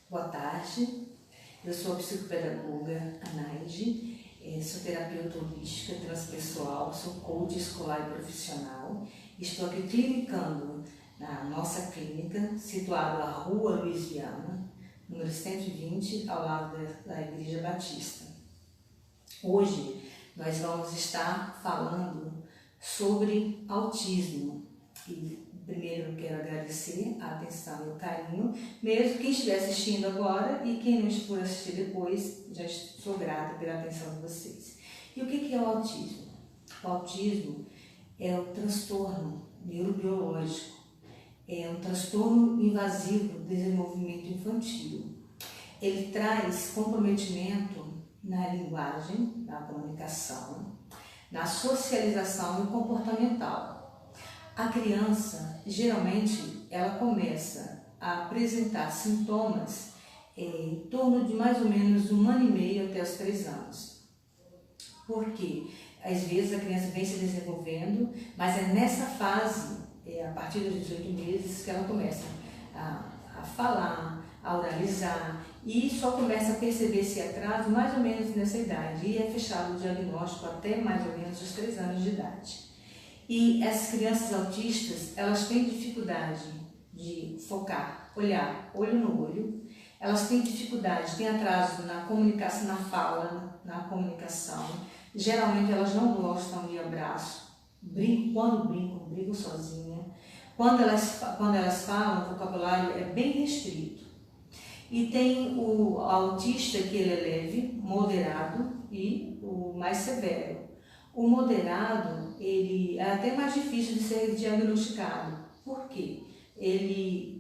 Boa tarde, eu sou a psicopedagoga Anaide, sou terapeuta holística transpessoal, sou coach escolar e profissional. Estou aqui clinicando na nossa clínica, situada na Rua Luiz Viana, número 120, ao lado da Igreja Batista. Hoje nós vamos estar falando sobre autismo. E primeiro eu quero agradecer a atenção e o carinho, mesmo quem estiver assistindo agora e quem não for assistir depois, já sou grata pela atenção de vocês. E o que é o autismo? O autismo é o transtorno neurobiológico, é um transtorno invasivo do desenvolvimento infantil. Ele traz comprometimento na linguagem, na comunicação, na socialização e comportamental. A criança, geralmente, ela começa a apresentar sintomas em torno de mais ou menos 1 ano e meio até os 3 anos. Por quê? Às vezes a criança vem se desenvolvendo, mas é nessa fase, a partir dos 18 meses, que ela começa a falar, a oralizar, e só começa a perceber esse atraso mais ou menos nessa idade. E é fechado o diagnóstico até mais ou menos os 3 anos de idade. E essas crianças autistas, elas têm dificuldade de focar, olhar olho no olho, elas têm dificuldade, têm atraso na comunicação, na fala, na comunicação. Geralmente elas não gostam de abraço, quando brincam sozinha. Quando elas falam, o vocabulário é bem restrito. E tem o autista, que ele é leve, moderado e o mais severo. O moderado, ele é até mais difícil de ser diagnosticado. Por quê? Ele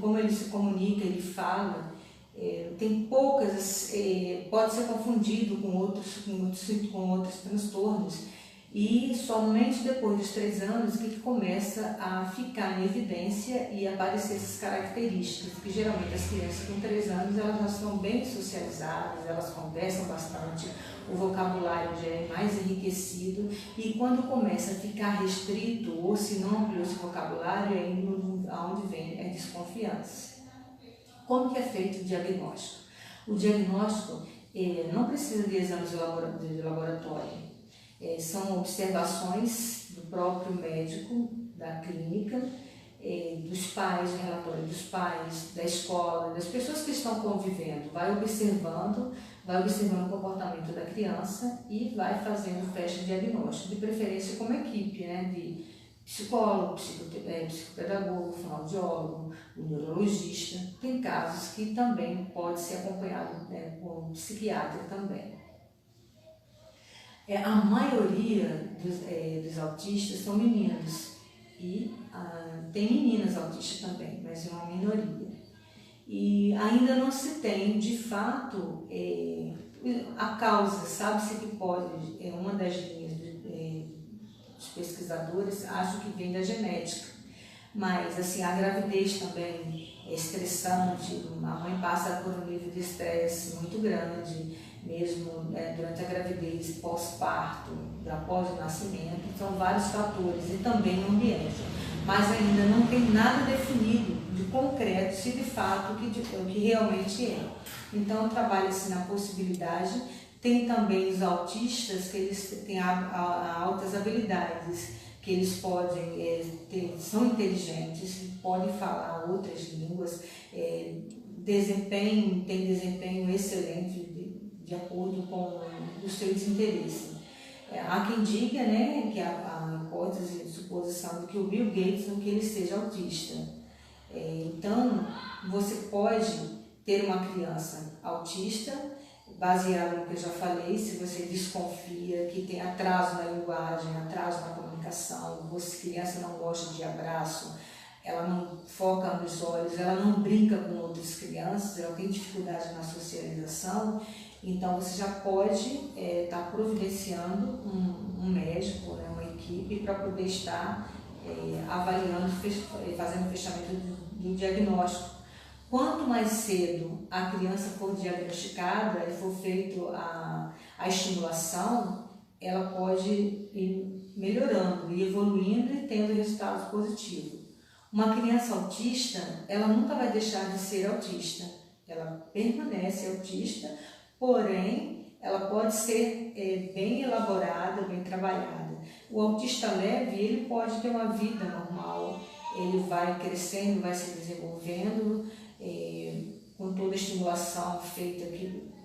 como ele se comunica, ele fala, tem poucas, pode ser confundido com outros transtornos. E somente depois dos 3 anos que começa a ficar em evidência e aparecer essas características, porque geralmente as crianças com 3 anos elas já estão bem socializadas, elas conversam bastante, o vocabulário já é mais enriquecido, e quando começa a ficar restrito ou se não ampliou esse vocabulário, é onde vem a desconfiança. Como que é feito o diagnóstico? O diagnóstico não precisa de exames de laboratório. São observações do próprio médico, da clínica, dos pais, o relatório dos pais, da escola, das pessoas que estão convivendo. Vai observando o comportamento da criança e vai fazendo festa de diagnóstico, de preferência como equipe, né, de psicólogo, psicopedagogo, fonoaudiólogo, o neurologista. Tem casos que também pode ser acompanhado, né, com um psiquiatra também. A maioria dos autistas são meninos e tem meninas autistas também, mas é uma minoria. E ainda não se tem, de fato, a causa. Sabe-se que pode, uma das linhas dos pesquisadores, acho que vem da genética. Mas assim, a gravidez também é estressante, a mãe passa por um nível de estresse muito grande, mesmo durante a gravidez, pós-parto, após o nascimento, são vários fatores, e também o ambiente. Mas ainda não tem nada definido de concreto, se de fato o que realmente é. Então trabalha-se na possibilidade. Tem também os autistas, que eles têm altas habilidades, que eles podem são inteligentes, podem falar outras línguas, tem desempenho excelente de acordo com os seus interesses. Há quem diga, né, que a hipótese de suposição de que o Bill Gates não que ele seja autista. Então, você pode ter uma criança autista, baseado no que eu já falei, se você desconfia que tem atraso na linguagem, atraso na comunicação, criança não gosta de abraço, ela não foca nos olhos, ela não brinca com outras crianças, ela tem dificuldade na socialização. Então você já pode estar providenciando um médico, né, uma equipe, para poder estar avaliando, fazendo o fechamento do diagnóstico. Quanto mais cedo a criança for diagnosticada e for feito a estimulação, ela pode ir melhorando, ir evoluindo e tendo resultados positivos. Uma criança autista, ela nunca vai deixar de ser autista. ela permanece autista, porém ela pode ser bem elaborada, bem trabalhada. O autista leve, ele pode ter uma vida normal, ele vai crescendo, vai se desenvolvendo, com toda a estimulação feita,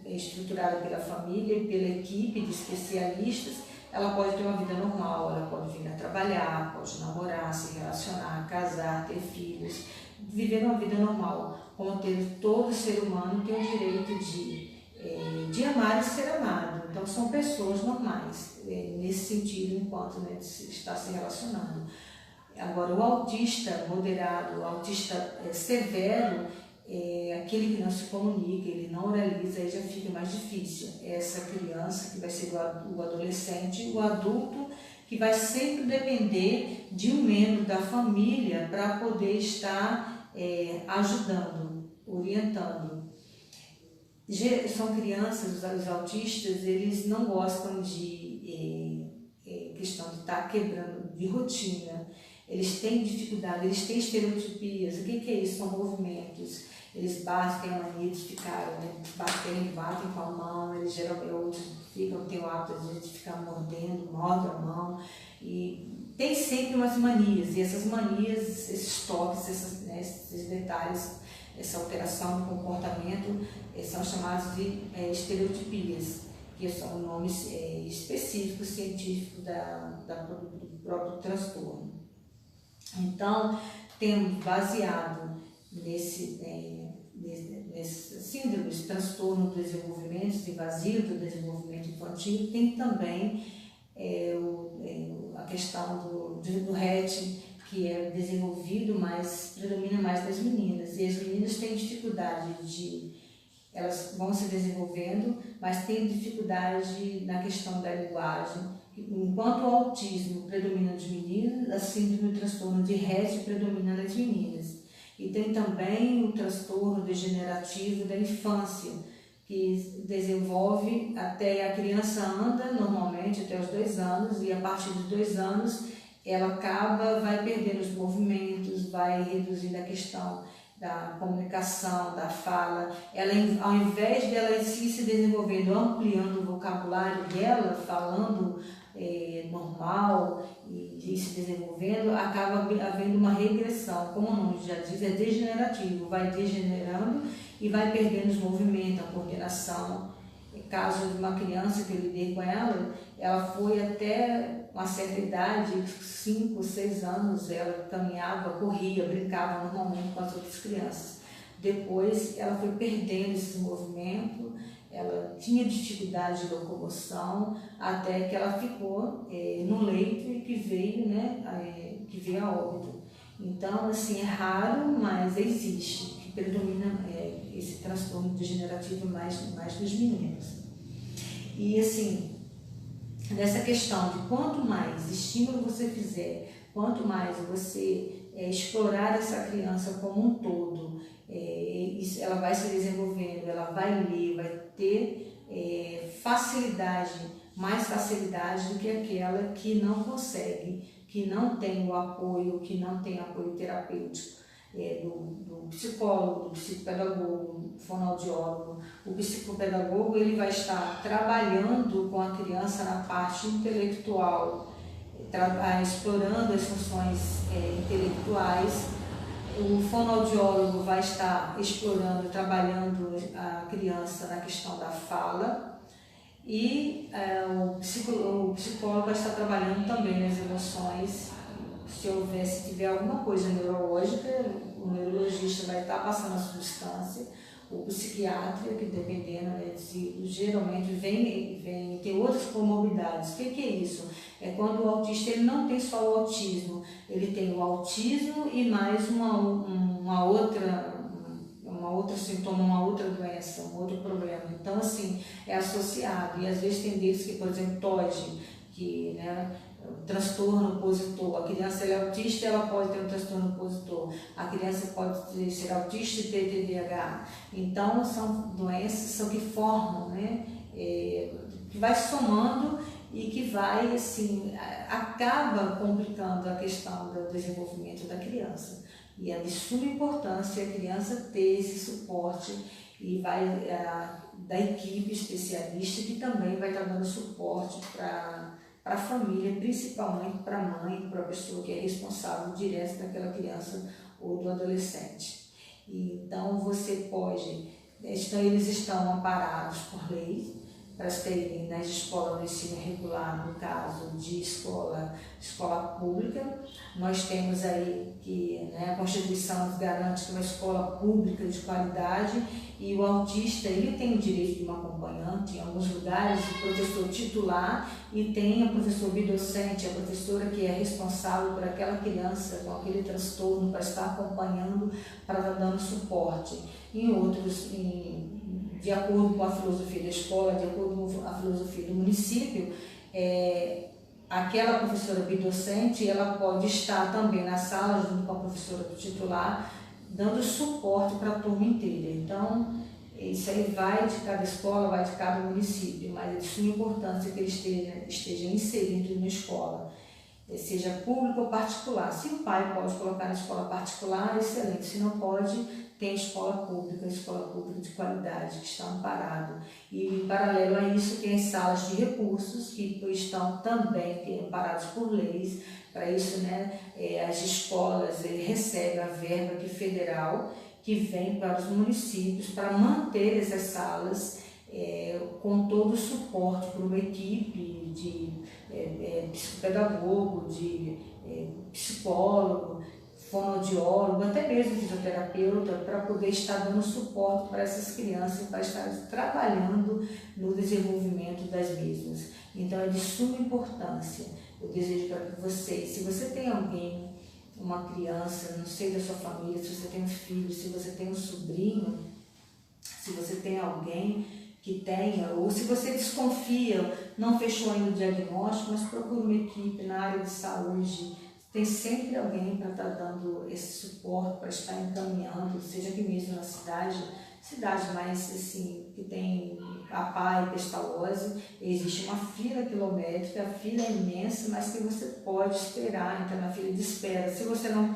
estruturada pela família e pela equipe de especialistas. Ela pode ter uma vida normal, ela pode vir a trabalhar, pode namorar, se relacionar, casar, ter filhos, viver uma vida normal, como todo ser humano tem o direito de amar e ser amado. Então são pessoas normais, nesse sentido, enquanto está se relacionando. Agora, o autista moderado, o autista severo, aquele que não se comunica, ele não oraliza, aí já fica mais difícil. Essa criança que vai ser o adolescente, o adulto, que vai sempre depender de um membro da família para poder estar ajudando, orientando. São crianças, os autistas, eles não gostam de questão de estar quebrando de rotina. Eles têm dificuldade, eles têm estereotipias. O que é isso? São movimentos. Eles têm a mania de ficar, batem com a mão, eles geralmente têm o hábito de ficar mordem a mão. E tem sempre umas manias, e essas manias, esses toques, esses detalhes, essa alteração do comportamento são chamados de estereotipias, que são nomes específicos, científicos do próprio transtorno. Então, temos baseado nesse síndromes, transtorno do desenvolvimento, invasivo do desenvolvimento infantil, tem também a questão do RET, que é desenvolvido, mas predomina mais das meninas. E as meninas têm dificuldade elas vão se desenvolvendo, mas têm dificuldade na questão da linguagem. Enquanto o autismo predomina nos meninos, a síndrome do transtorno de Rett predomina nas meninas. E tem também o transtorno degenerativo da infância, que desenvolve até a criança anda normalmente até os 2 anos, e a partir dos 2 anos ela vai perdendo os movimentos, vai reduzindo a questão da comunicação, da fala. Ela, ao invés dela se desenvolvendo, ampliando o vocabulário dela, falando normal e se desenvolvendo, acaba havendo uma regressão. Como o nome já diz, é degenerativo, vai degenerando e vai perdendo os movimentos, a coordenação. No caso de uma criança que eu lidei com ela foi até uma certa idade, 5, 6 anos, ela caminhava, corria, brincava normalmente com as outras crianças. Depois ela foi perdendo esse movimento, ela tinha dificuldade de locomoção, até que ela ficou no leito e que veio a óbito. Então, assim, é raro, mas existe, que predomina esse transtorno degenerativo mais dos meninos. E assim, nessa questão de quanto mais estímulo você fizer, quanto mais você explorar essa criança como um todo, ela vai se desenvolvendo, ela vai ler, vai ter mais facilidade do que aquela que não consegue, que não tem o apoio, que não tem apoio terapêutico. Do psicólogo, do psicopedagogo, do fonoaudiólogo. O psicopedagogo ele vai estar trabalhando com a criança na parte intelectual, explorando as funções intelectuais. O fonoaudiólogo vai estar explorando, trabalhando a criança na questão da fala, e o psicólogo vai estar trabalhando também nas emoções. Se tiver alguma coisa neurológica, o neurologista vai estar passando a substância, o psiquiatra, que dependendo, geralmente tem outras comorbidades. O que é isso? É quando o autista ele não tem só o autismo, ele tem o autismo e mais uma outra sintoma, uma outra doença, um outro problema. Então, assim, é associado. E às vezes tem deles que, por exemplo, TOD, que, transtorno opositor. A criança é autista, ela pode ter um transtorno opositor. A criança pode ser autista e ter TDAH. Então, são doenças que formam, que vai somando e que vai, assim, acaba complicando a questão do desenvolvimento da criança. E é de suma importância a criança ter esse suporte e da equipe especialista que também vai estar dando suporte para a família, principalmente para a mãe, para a pessoa que é responsável direto daquela criança ou do adolescente. Então você pode, eles estão amparados por lei para terem nas escolas do ensino regular, no caso de escola pública. Nós temos aí que a Constituição nos garante que uma escola pública de qualidade, e o autista ele tem o direito de um acompanhante. Em alguns lugares o professor titular e tem a professora bidocente, a professora que é responsável por aquela criança com aquele transtorno para estar acompanhando, para estar dando suporte. Em outros, de acordo com a filosofia da escola, de acordo com a filosofia do município, aquela professora bidocente ela pode estar também na sala junto com a professora titular, dando suporte para a turma inteira. Então, isso aí vai de cada escola, vai de cada município, mas é de suma importância que ele esteja inserido na escola, seja público ou particular. Se o pai pode colocar na escola particular, excelente. Se não pode, tem escola pública de qualidade, que está amparado. E, em paralelo a isso, tem as salas de recursos, que estão também amparadas por leis. Para isso, as escolas recebem a verba federal que vem para os municípios para manter essas salas com todo o suporte por uma equipe de psicopedagogo, de psicólogo, fonoaudiólogo, até mesmo fisioterapeuta, para poder estar dando suporte para essas crianças, para estar trabalhando no desenvolvimento das mesmas. Então é de suma importância. Eu desejo para vocês, se você tem alguém, uma criança, não sei da sua família, se você tem um filho, se você tem um sobrinho, se você tem alguém que tenha, ou se você desconfia, não fechou ainda o diagnóstico, mas procure uma equipe na área de saúde. Tem sempre alguém para estar dando esse suporte, para estar encaminhando, seja aqui mesmo na cidade mais assim, que tem a PA e Pestalozzi, existe uma fila quilométrica, a fila é imensa, mas que você pode esperar, entrar na fila de espera. Se você não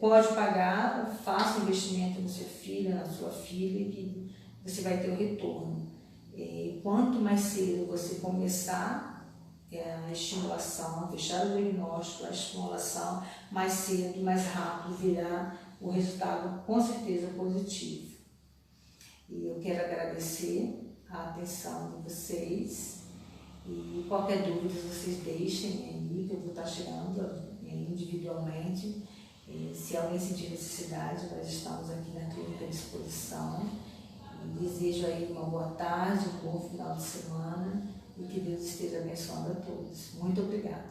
pode pagar, faça um investimento no seu filho, na sua filha, que você vai ter o retorno. E quanto mais cedo você começar a estimulação, fechar o diagnóstico, a estimulação, mais cedo, mais rápido virá o resultado com certeza positivo. E eu quero agradecer a atenção de vocês e qualquer dúvida vocês deixem aí, que eu vou estar chegando individualmente. Se alguém sentir necessidade, nós estamos aqui na clínica à disposição. E desejo aí uma boa tarde, um bom final de semana e que Deus esteja abençoando a todos. Muito obrigada.